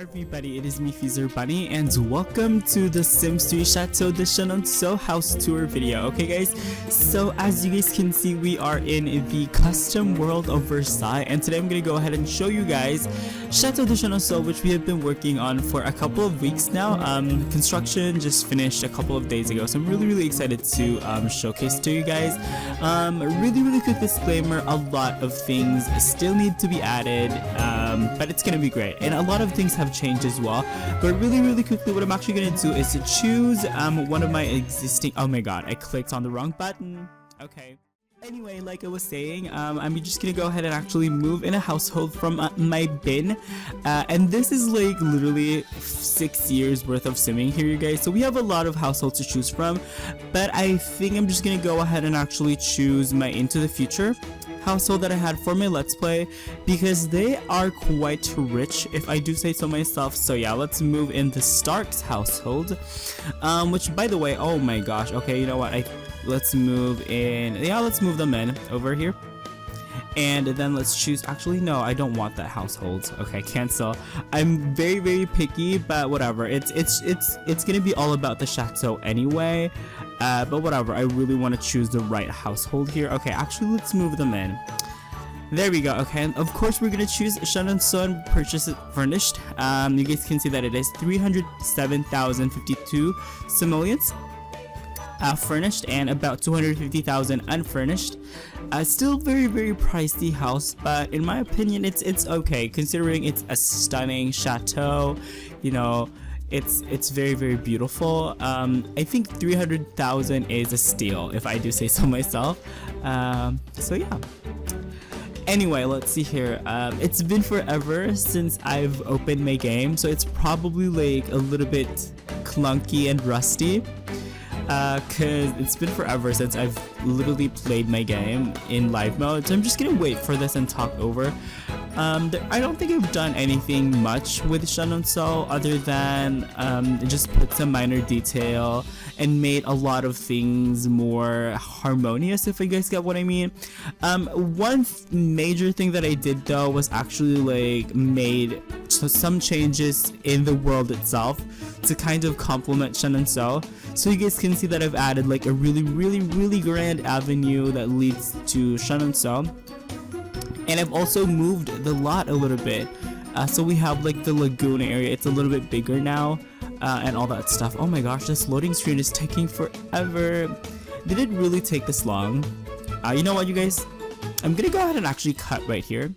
everybody, it is me XFreezerBunny and welcome to the Sims 3 Chateau de Chenonceau house tour video. Okay guys, so as you guys can see, we are in the custom world of Versailles, and today I'm going to go ahead and show you guys Chateau de Chenonceau, which we have been working on for a couple of weeks now. Construction just finished a couple of days ago, so I'm really excited to showcase to you guys. Really quick disclaimer, a lot of things still need to be added, but it's going to be great, and a lot of things have changed as well. But really quickly, what I'm actually going to do is to choose one of my existing— oh my god, I clicked on the wrong button. Okay. Anyway, like I was saying, I'm just gonna go ahead and actually move in a household from my bin, and this is like literally 6 years worth of simming here, you guys, so we have a lot of households to choose from, but I think I'm just gonna go ahead and actually choose my Into the Future household that I had for my Let's Play, because they are quite rich, if I do say so myself. So yeah, let's move in the Stark's household, which, by the way, oh my gosh, okay, you know what, let's move in— yeah, let's move them in over here, and then let's choose— actually no, I don't want that household. Okay, cancel. I'm very picky, but whatever, it's gonna be all about the chateau anyway, but whatever, I really want to choose the right household here. Okay, actually let's move them in. There we go. Okay, and of course we're gonna choose Chenonceau and purchase it furnished. You guys can see that it is 307,052 simoleons furnished, and about 250,000 unfurnished. Still very pricey house, but in my opinion it's okay, considering it's a stunning chateau. You know, it's very beautiful. I think 300,000 is a steal, if I do say so myself. So yeah. Anyway, let's see here. It's been forever since I've opened my game, so it's probably like a little bit clunky and rusty, cause it's been forever since I've literally played my game in live mode. So I'm just gonna wait for this and talk over. I don't think I've done anything much with Chenonceau other than just put some minor detail and made a lot of things more harmonious, if you guys get what I mean. One major thing that I did though was actually like made some changes in the world itself to kind of complement Chenonceau. So you guys can see that I've added like a really grand avenue that leads to Chenonceau. And I've also moved the lot a little bit, so we have like the lagoon area, it's a little bit bigger now, and all that stuff. Oh my gosh, this loading screen is taking forever. Did it really take this long? You know what, you guys, I'm gonna go ahead and actually cut right here,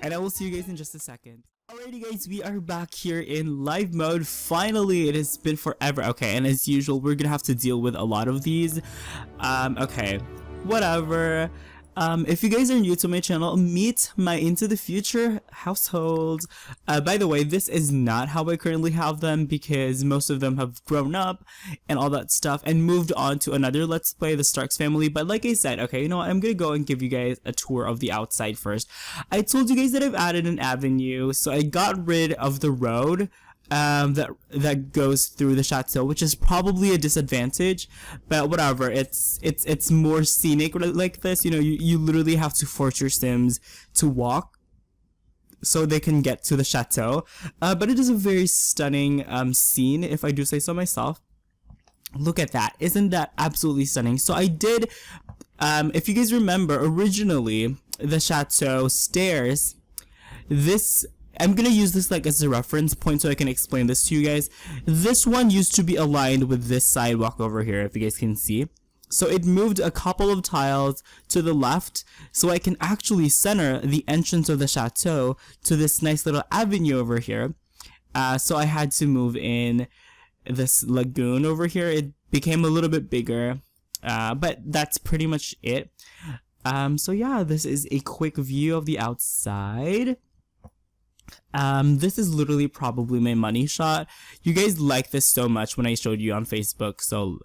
and I will see you guys in just a second. Alrighty guys, we are back here in live mode. Finally, it has been forever. Okay, and as usual, we're gonna have to deal with a lot of these. Okay, whatever. If you guys are new to my channel, meet my Into the Future households. By the way, this is not how I currently have them, because most of them have grown up and all that stuff and moved on to another Let's Play, the Starks family. But like I said, okay, you know what, I'm gonna go and give you guys a tour of the outside first. I told you guys that I've added an avenue, so I got rid of the road that goes through the chateau, which is probably a disadvantage, but whatever, it's more scenic like this. You know, you literally have to force your sims to walk so they can get to the chateau, but it is a very stunning scene, if I do say so myself. Look at that, isn't that absolutely stunning? So I did, if you guys remember, originally the chateau stairs, I'm gonna use this like as a reference point so I can explain this to you guys. This one used to be aligned with this sidewalk over here, if you guys can see. So it moved a couple of tiles to the left so I can actually center the entrance of the chateau to this nice little avenue over here. So I had to move in this lagoon over here. It became a little bit bigger, but that's pretty much it. So yeah, this is a quick view of the outside. This is literally probably my money shot. You guys liked this so much when I showed you on Facebook, so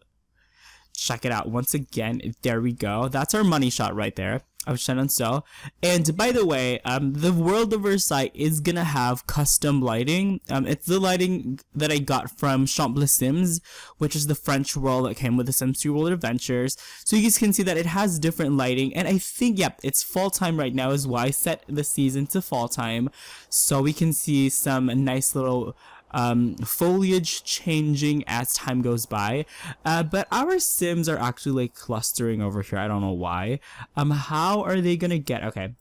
check it out once again. There we go. That's our money shot right there. of Chenonceau. And by the way, the world of Versailles is gonna have custom lighting. It's the lighting that I got from Champs Les Sims, which is the French world that came with the Sims 3 World Adventures. So you guys can see that it has different lighting, and I think, yep, it's fall time right now is why I set the season to fall time. So we can see some nice little foliage changing as time goes by, but our Sims are actually like clustering over here. I don't know why. How are they gonna get? Okay,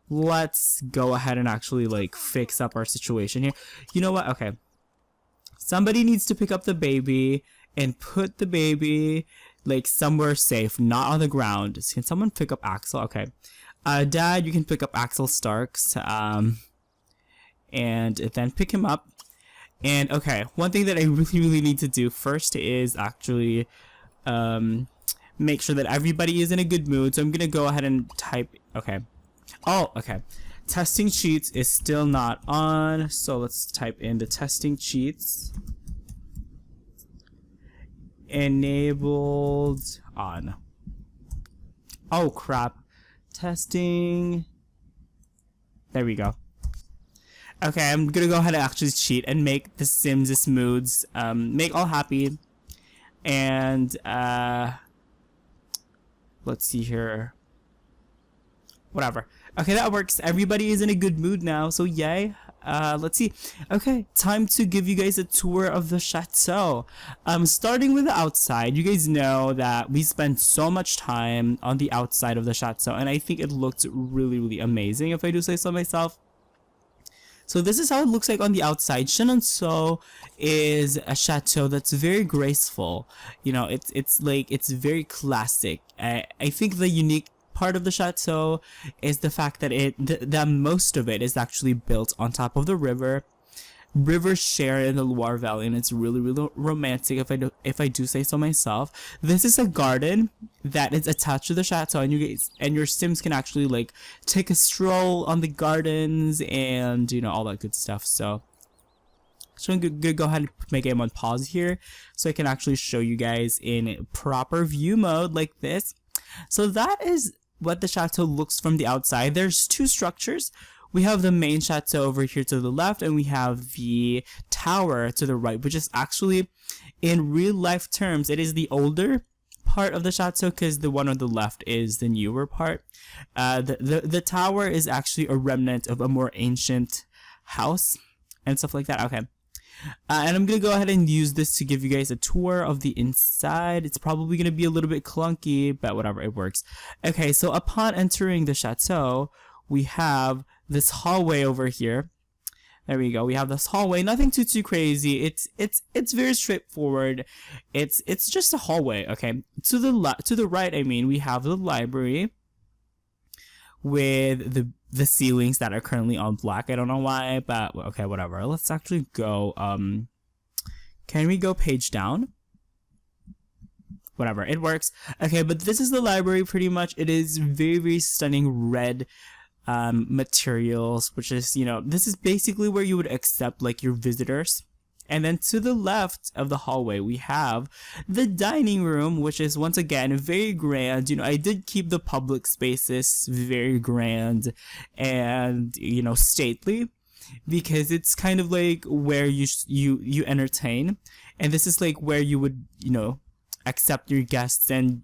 let's go ahead and actually like fix up our situation here. You know what? Okay, somebody needs to pick up the baby and put the baby like somewhere safe, not on the ground. Can someone pick up Axel? Okay, Dad, you can pick up Axel Starks, and then pick him up. And okay, one thing that I really need to do first is actually make sure that everybody is in a good mood. So I'm gonna go ahead and type, okay. Oh, okay. Testing cheats is still not on. So let's type in the testing cheats. Enabled on. Oh crap. Testing. There we go. Okay, I'm gonna go ahead and actually cheat and make the Sims' moods make all happy. And let's see here. Whatever. Okay, that works. Everybody is in a good mood now, so yay. Let's see. Okay, time to give you guys a tour of the chateau. Starting with the outside, you guys know that we spent so much time on the outside of the chateau, and I think it looked really amazing, if I do say so myself. So this is how it looks like on the outside. Chenonceau is a chateau that's very graceful. You know, it's like, it's very classic. I think the unique part of the chateau is the fact that that most of it is actually built on top of the river. Rivers share in the Loire Valley, and it's really romantic, if I do say so myself. This is a garden that is attached to the chateau, and you guys and your Sims can actually like take a stroll on the gardens and, you know, all that good stuff. So I'm gonna go ahead and make it on pause here so I can actually show you guys in proper view mode like this. So that is what the chateau looks from the outside. There's two structures. We have the main chateau over here to the left, and we have the tower to the right, which is actually, in real life terms, it is the older part of the chateau, because the one on the left is the newer part. The tower is actually a remnant of a more ancient house and stuff like that. Okay. And I'm going to go ahead and use this to give you guys a tour of the inside. It's probably going to be a little bit clunky, but whatever, it works. Okay, so upon entering the chateau, we have this hallway over here. There we go. We have this hallway. Nothing too crazy. It's very straightforward. It's just a hallway. Okay. To the right, I mean, we have the library with the ceilings that are currently on black. I don't know why, but okay, whatever. Let's actually go. Can we go page down? Whatever, it works. Okay, but this is the library pretty much. It is very stunning red materials, which is, you know, this is basically where you would accept like your visitors. And then to the left of the hallway, we have the dining room, which is once again very grand. You know, I did keep the public spaces very grand and, you know, stately, because it's kind of like where you entertain, and this is like where you would, you know, accept your guests, and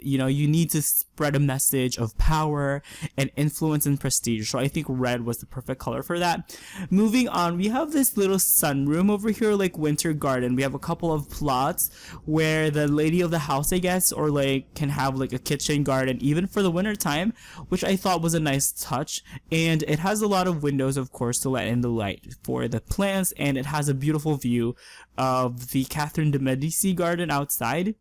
you know, you need to spread a message of power and influence and prestige. So I think red was the perfect color for that. Moving on, we have this little sunroom over here, like winter garden. We have a couple of plots where the lady of the house, I guess, or like can have like a kitchen garden even for the winter time, which I thought was a nice touch. And it has a lot of windows, of course, to let in the light for the plants, and it has a beautiful view of the Catherine de Medici garden outside.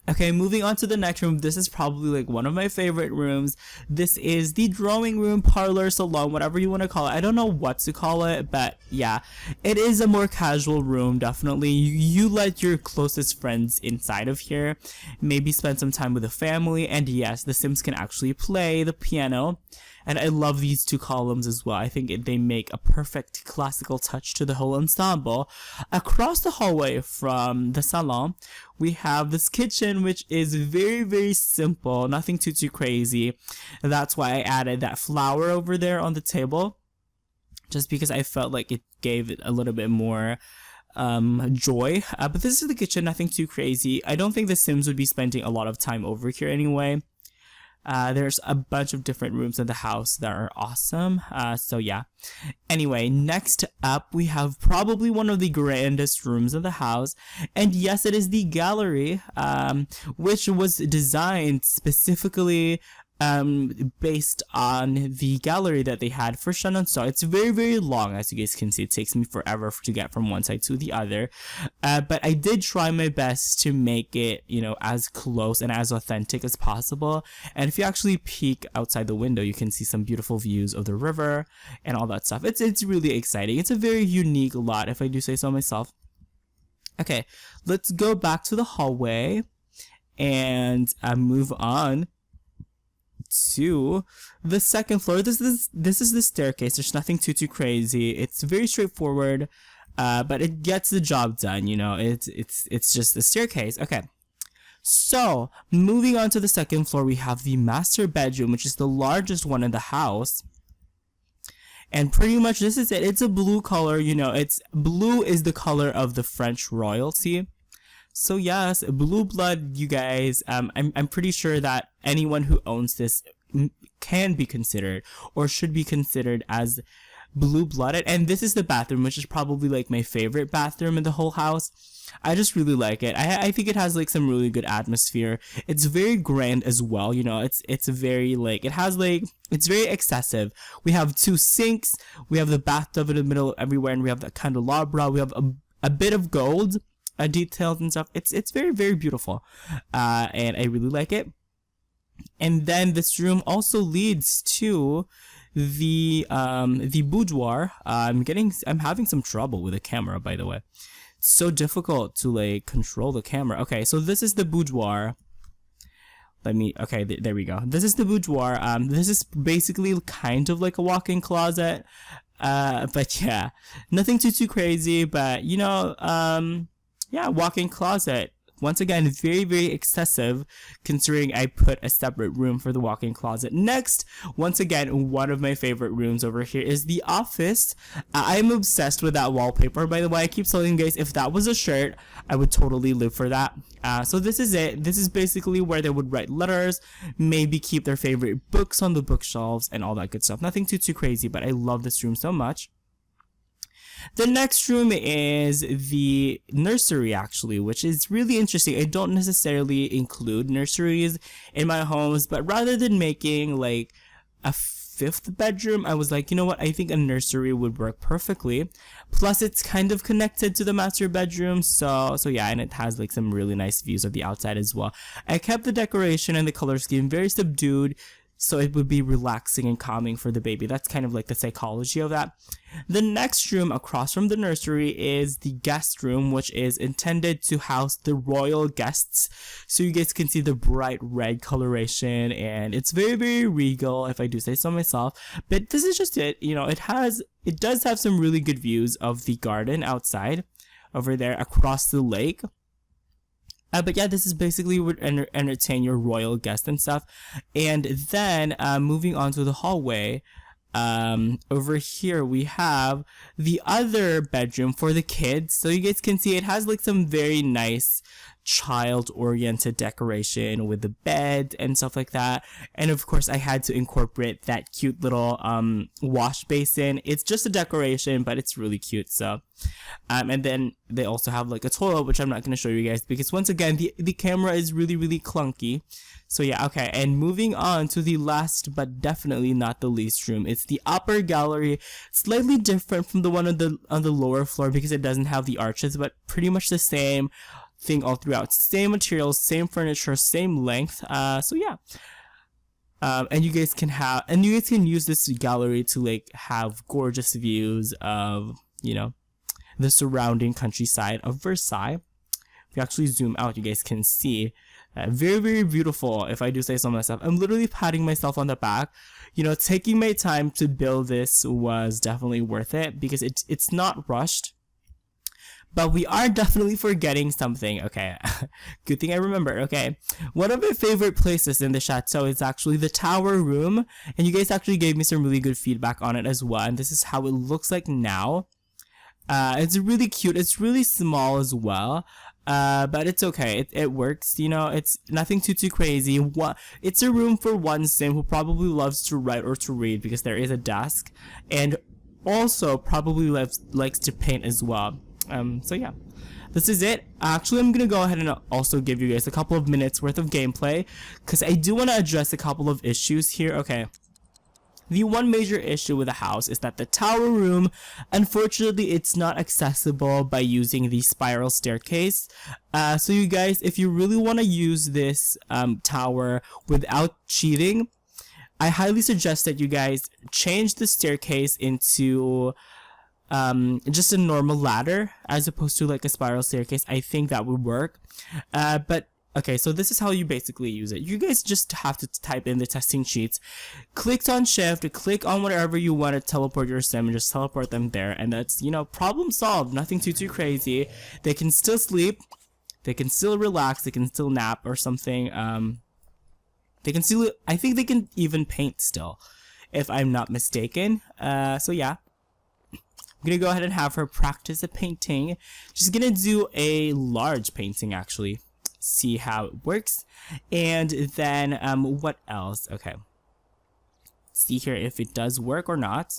Okay, moving on to the next room. This is probably like one of my favorite rooms. This is the drawing room, parlor, salon, whatever you want to call it. I don't know what to call it, but yeah, it is a more casual room, definitely. You let your closest friends inside of here, maybe spend some time with the family, and yes, the Sims can actually play the piano. And I love these two columns as well. I think they make a perfect classical touch to the whole ensemble. Across the hallway from the salon, we have this kitchen, which is very, very simple, nothing too crazy. And that's why I added that flower over there on the table, just because I felt like it gave it a little bit more joy. But this is the kitchen, nothing too crazy. I don't think the Sims would be spending a lot of time over here anyway. There's a bunch of different rooms in the house that are awesome. So yeah. Anyway, next up we have probably one of the grandest rooms of the house. And yes, it is the gallery, which was designed specifically based on the gallery that they had for Chenonceau. It's very, very long, as you guys can see. It takes me forever to get from one side to the other. But I did try my best to make it, you know, as close and as authentic as possible. And if you actually peek outside the window, you can see some beautiful views of the river and all that stuff. It's really exciting. It's a very unique lot, if I do say so myself. Okay, let's go back to the hallway and move on to the second floor. This is the staircase. There's nothing too crazy. It's very straightforward, but it gets the job done. You know, it's just the staircase. Okay, so moving on to the second floor, we have the master bedroom, which is the largest one in the house. And pretty much this is it. It's a blue color. You know, it's blue is the color of the French royalty. So yes, blue blood, you guys. I'm pretty sure that anyone who owns this can be considered or should be considered as blue-blooded. And this is the bathroom, which is probably like my favorite bathroom in the whole house. I just really like it. I think it has like some really good atmosphere. It's very grand as well. You know, it's very like, it has like, it's very excessive. We have two sinks. We have the bathtub in the middle everywhere, and we have the candelabra. We have a bit of gold details and stuff. It's very, very beautiful, and I really like it. And then this room also leads to the boudoir. I'm having some trouble with the camera, by the way. It's so difficult to like control the camera. Okay, so this is the boudoir. Okay, there we go. This is the boudoir. This is basically kind of like a walk-in closet. But yeah, nothing too crazy, but you know, yeah, walk-in closet. Once again, very, very excessive considering I put a separate room for the walk-in closet. Next, once again, one of my favorite rooms over here is the office. I'm obsessed with that wallpaper, by the way. I keep telling you guys, if that was a shirt, I would totally live for that. So this is it. This is basically where they would write letters, maybe keep their favorite books on the bookshelves and all that good stuff. Nothing too crazy, but I love this room so much. The next room is the nursery, actually, which is really interesting. I don't necessarily include nurseries in my homes, but rather than making like a fifth bedroom, I was like, you know what, I think a nursery would work perfectly. Plus, it's kind of connected to the master bedroom, so yeah, and it has like some really nice views of the outside as well. I kept the decoration and the color scheme very subdued, so it would be relaxing and calming for the baby. That's kind of like the psychology of that. The next room across from the nursery is the guest room, which is intended to house the royal guests. So you guys can see the bright red coloration, and it's very, very regal, if I do say so myself. But this is just it. You know, it does have some really good views of the garden outside over there across the lake. But yeah, this is basically would entertain your royal guests and stuff. And then moving on to the hallway, over here we have the other bedroom for the kids. So you guys can see it has like some very nice child-oriented decoration with the bed and stuff like that. And of course, I had to incorporate that cute little wash basin. It's just a decoration, but it's really cute. So and then they also have like a toilet, which I'm not going to show you guys because once again, the camera is really, really clunky. So yeah, okay, and moving on to the last but definitely not the least room. It's the upper gallery. Slightly different from the one on the lower floor because it doesn't have the arches, but pretty much the same thing all throughout. Same materials, same furniture, same length. So yeah. And you guys can use this gallery to like have gorgeous views of, you know, the surrounding countryside of Versailles. If you actually zoom out, you guys can see Very, very beautiful, if I do say so myself. I'm literally patting myself on the back. You know, taking my time to build this was definitely worth it because it's not rushed. But we are definitely forgetting something. Okay, good thing I remember. Okay, one of my favorite places in the chateau is actually the tower room. And you guys actually gave me some really good feedback on it as well. And this is how it looks like now. It's really cute. It's really small as well. But it's okay. It works. You know, it's nothing too crazy. It's a room for one sim who probably loves to write or to read because there is a desk, and also probably likes to paint as well. So yeah, this is it. Actually, I'm gonna go ahead and also give you guys a couple of minutes worth of gameplay because I do want to address a couple of issues here. Okay. The one major issue with the house is that the tower room, unfortunately, it's not accessible by using the spiral staircase. So you guys, if you really want to use this tower without cheating, I highly suggest that you guys change the staircase into just a normal ladder as opposed to like a spiral staircase. I think that would work. But okay, so this is how you basically use it. You guys just have to type in the testing sheets, click on shift, click on whatever you want to teleport your sim, and just teleport them there. And that's, you know, problem solved. Nothing too crazy. They can still sleep, they can still relax, they can still nap or something. They can still, I think they can even paint still, if I'm not mistaken. So yeah. I'm gonna go ahead and have her practice a painting. She's gonna do a large painting actually. See how it works. And then what else? Okay. See here if it does work or not.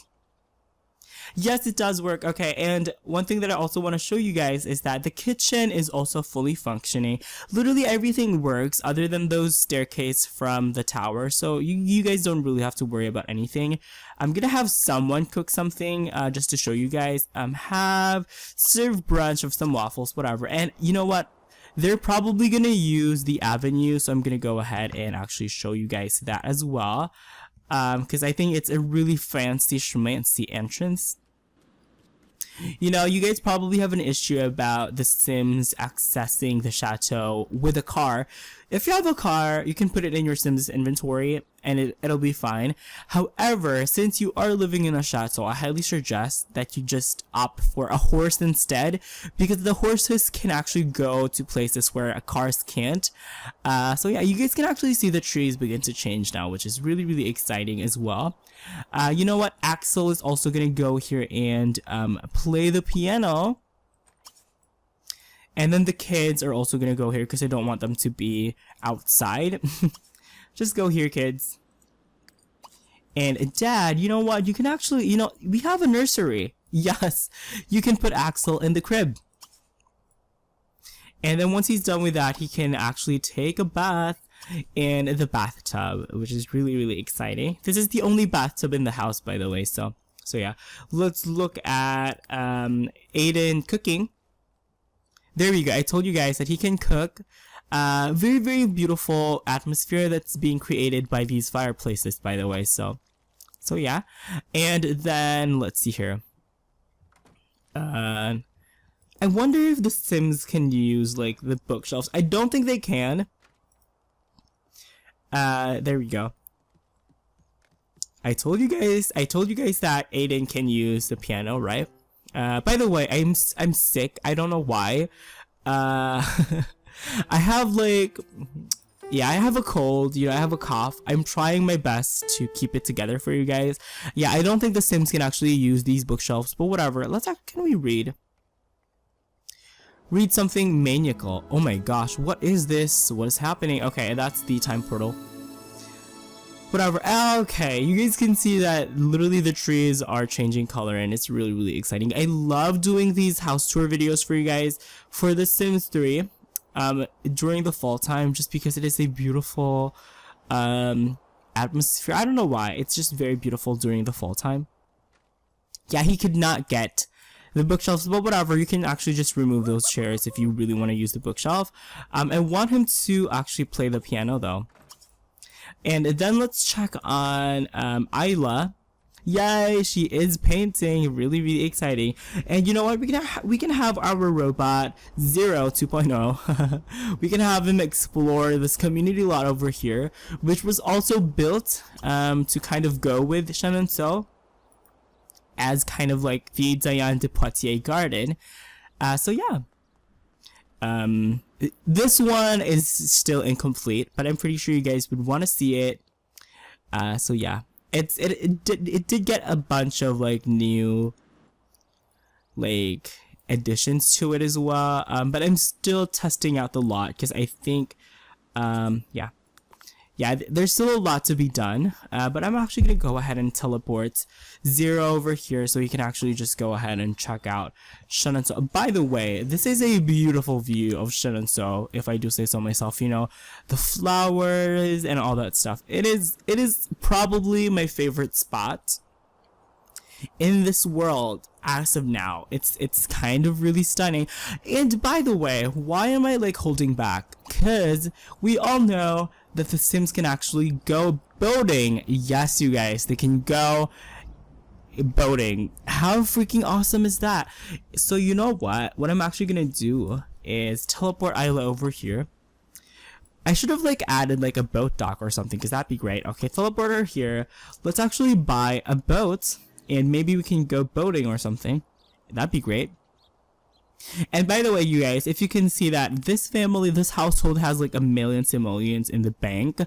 Yes, it does work. Okay, and one thing that I also want to show you guys is that the kitchen is also fully functioning. Literally everything works other than those staircase from the tower. So you guys don't really have to worry about anything. I'm gonna have someone cook something just to show you guys. Serve brunch of some waffles, whatever. And you know what? They're probably gonna use the avenue, so I'm gonna go ahead and actually show you guys that as well. Because I think it's a really fancy schmancy entrance. You know, you guys probably have an issue about the Sims accessing the chateau with a car. If you have a car, you can put it in your Sims inventory and it'll be fine. However, since you are living in a chateau, I highly suggest that you just opt for a horse instead, because the horses can actually go to places where cars can't. So yeah, you guys can actually see the trees begin to change now, which is really exciting as well. You know what? Axel is also gonna go here and play the piano. And then the kids are also gonna go here because I don't want them to be outside. Just go here, kids. And Dad, you know what? You can actually, you know, we have a nursery. Yes, you can put Axel in the crib. And then once he's done with that, he can actually take a bath in the bathtub, which is really exciting. This is the only bathtub in the house, by the way. So yeah, let's look at Aiden cooking. There we go. I told you guys that he can cook. Very beautiful atmosphere that's being created by these fireplaces, by the way. So yeah. And then let's see here. I wonder if the Sims can use like the bookshelves. I don't think they can. There we go. I told you guys that Aiden can use the piano, right? By the way, I'm sick. I don't know why. I have like, yeah, I have a cold, you know, I have a cough. I'm trying my best to keep it together for you guys. Yeah, I don't think the Sims can actually use these bookshelves, but whatever. Can we read? Read something maniacal. Oh my gosh, what is this? What is happening? Okay, that's the time portal. Whatever. Okay, you guys can see that literally the trees are changing color and it's really exciting. I love doing these house tour videos for you guys for The Sims 3 during the fall time, just because it is a beautiful atmosphere. I don't know why, it's just very beautiful during the fall time. Yeah, he could not get the bookshelves, but whatever, you can actually just remove those chairs if you really want to use the bookshelf. I want him to actually play the piano though. And then let's check on Isla. Yay, she is painting. Really, really exciting. And you know what? We can have our robot Zero 2.0. We can have him explore this community lot over here, which was also built to kind of go with Chenonceau as kind of like the Diane de Poitiers garden. So yeah. This one is still incomplete, but I'm pretty sure you guys would want to see it. So yeah. It did get a bunch of like new like additions to it as well, but I'm still testing out the lot because I think there's still a lot to be done, but I'm actually gonna go ahead and teleport Zero over here so you can actually just go ahead and check out Chenonceau. By the way, this is a beautiful view of Chenonceau, if I do say so myself. You know, the flowers and all that stuff. It is probably my favorite spot in this world as of now. It's kind of really stunning. And by the way, why am I like holding back? Because we all know that the Sims can actually go boating. Yes, you guys, they can go boating. How freaking awesome is that? So you know what I'm actually gonna do is teleport Isla over here. I should have like added like a boat dock or something, because that'd be great. Okay, teleport her here. Let's actually buy a boat and maybe we can go boating or something. That'd be great. And by the way, you guys, if you can see that this family, this household has like a million simoleons in the bank.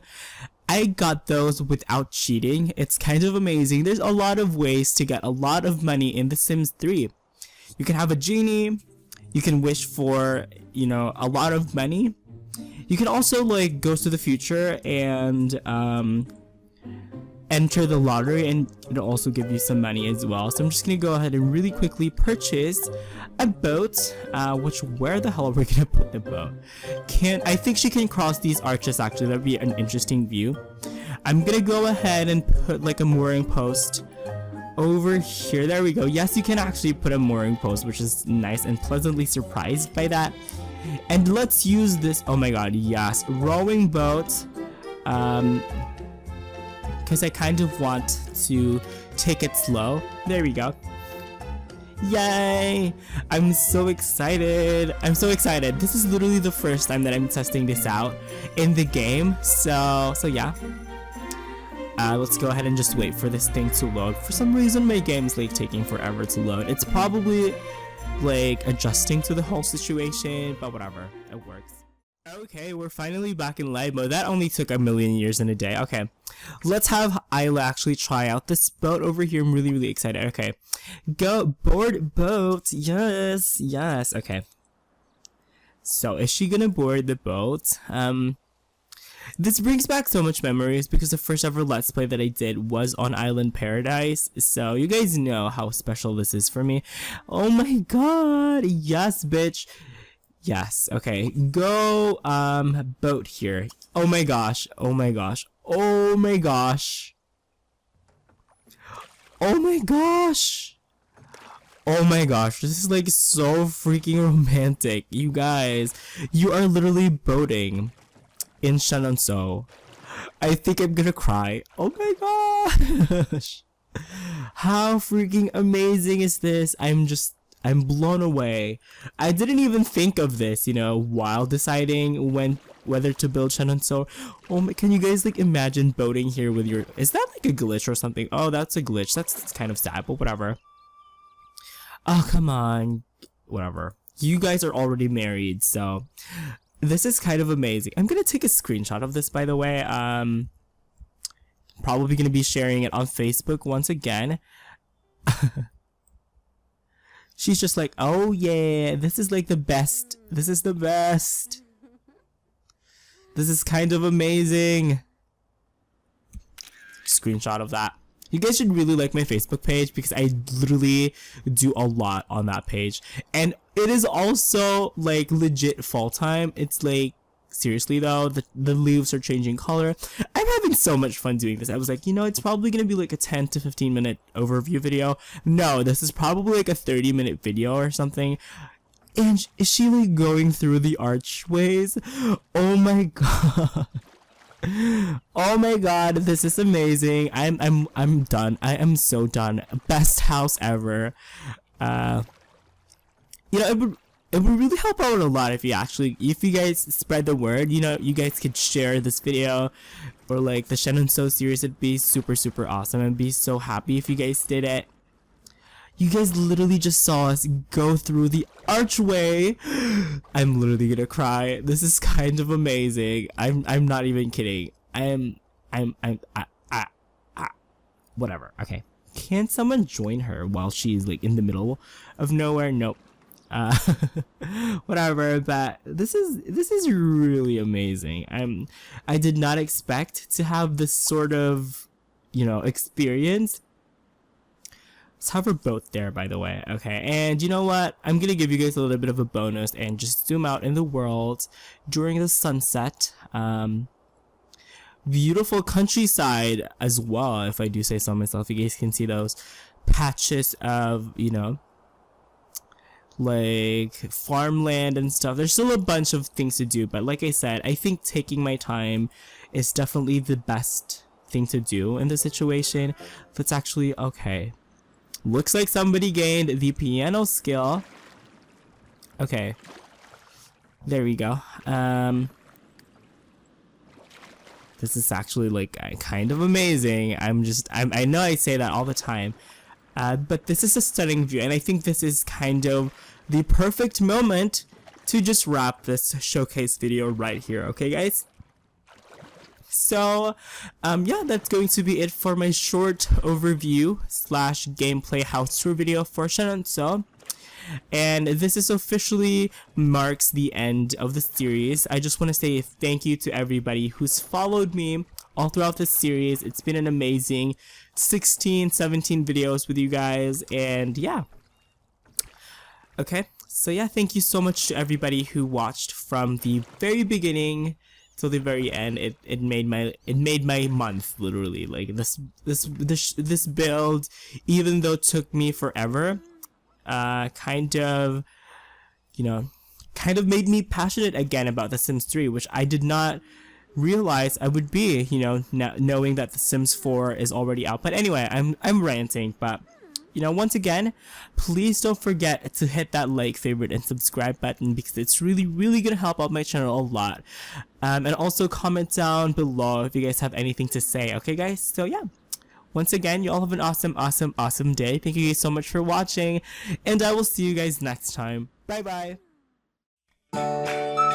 I got those without cheating. It's kind of amazing. There's a lot of ways to get a lot of money in The Sims 3. You can have a genie. You can wish for, you know, a lot of money. You can also like go to the future and enter the lottery, and it'll also give you some money as well. So I'm just gonna go ahead and really quickly purchase a boat, which where the hell are we gonna put the boat? I think she can cross these arches. Actually, that'd be an interesting view. I'm gonna go ahead and put like a mooring post over here. There we go. Yes, you can actually put a mooring post, which is nice, and pleasantly surprised by that. And let's use this. Oh my god, yes, rowing boat. Because I kind of want to take it slow. There we go. Yay! I'm so excited. I'm so excited. This is literally the first time that I'm testing this out in the game. So yeah. Let's go ahead and just wait for this thing to load. For some reason, my game's like taking forever to load. It's probably like adjusting to the whole situation, but whatever. It works. Okay, we're finally back in live mode. That only took a million years in a day. Okay, let's have Isla actually try out this boat over here. I'm really, really excited. Okay, go board boat. Yes, yes. Okay, so is she gonna board the boat? This brings back so much memories because the first ever Let's Play that I did was on Island Paradise. So you guys know how special this is for me. Oh my god, yes, bitch. Yes, okay, go, boat here. Oh my gosh, oh my gosh, oh my gosh. Oh my gosh. Oh my gosh, this is like so freaking romantic. You guys, you are literally boating in Chenonceau. I think I'm gonna cry. Oh my gosh. How freaking amazing is this? I'm blown away. I didn't even think of this, you know, while deciding whether to build Chenonceau. Oh my, can you guys like imagine boating here with your, is that like a glitch or something? Oh, that's a glitch. That's kind of sad, but whatever. Oh, come on. Whatever. You guys are already married, so this is kind of amazing. I'm gonna take a screenshot of this, by the way. Probably gonna be sharing it on Facebook once again. She's just like, oh yeah, this is like the best. This is the best. This is kind of amazing. Screenshot of that. You guys should really like my Facebook page because I literally do a lot on that page. And it is also like legit fall time. It's like, seriously though, the leaves are changing color. I'm having so much fun doing this. I was like, you know, it's probably gonna be like a 10 to 15 minute overview video. No, this is probably like a 30-minute video or something. And is she like going through the archways? Oh my god. Oh my god, this is amazing. I'm done. I am so done. Best house ever. You know, it would really help out a lot if you guys spread the word. You know, you guys could share this video or like the Chenonceau series. It'd be super awesome. I'd be so happy if you guys did it. You guys literally just saw us go through the archway. I'm literally gonna cry. This is kind of amazing. I'm not even kidding. Whatever. Okay. Can someone join her while she's like in the middle of nowhere? Nope. Whatever. But this is really amazing. I did not expect to have this sort of, you know, experience. Let's have her both there, by the way. Okay, and you know what? I'm gonna give you guys a little bit of a bonus and just zoom out in the world during the sunset. Beautiful countryside as well, if I do say so myself. You guys can see those patches of, you know, like farmland and stuff. There's still a bunch of things to do, but like I said, I think taking my time is definitely the best thing to do in this situation. That's actually okay. Looks like somebody gained the piano skill. Okay. There we go. This is actually like kind of amazing. I know I say that all the time. But this is a stunning view, and I think this is kind of the perfect moment to just wrap this showcase video right here. Okay, guys? So, yeah, that's going to be it for my short overview / gameplay house tour video for Chenonceau. And this is officially marks the end of the series. I just want to say thank you to everybody who's followed me all throughout this series. It's been an amazing 16, 17 videos with you guys, and yeah. Okay, so yeah, thank you so much to everybody who watched from the very beginning till the very end. It made my month, literally. Like this build, even though it took me forever, kind of made me passionate again about The Sims 3, which I did not realize I would be, you know, knowing that The Sims 4 is already out. But anyway, I'm ranting, but you know, once again, please don't forget to hit that like, favorite, and subscribe button, because it's really gonna help out my channel a lot. And also comment down below if you guys have anything to say. Okay, guys? So yeah, once again, you all have an awesome day. Thank you guys so much for watching, and I will see you guys next time. Bye bye.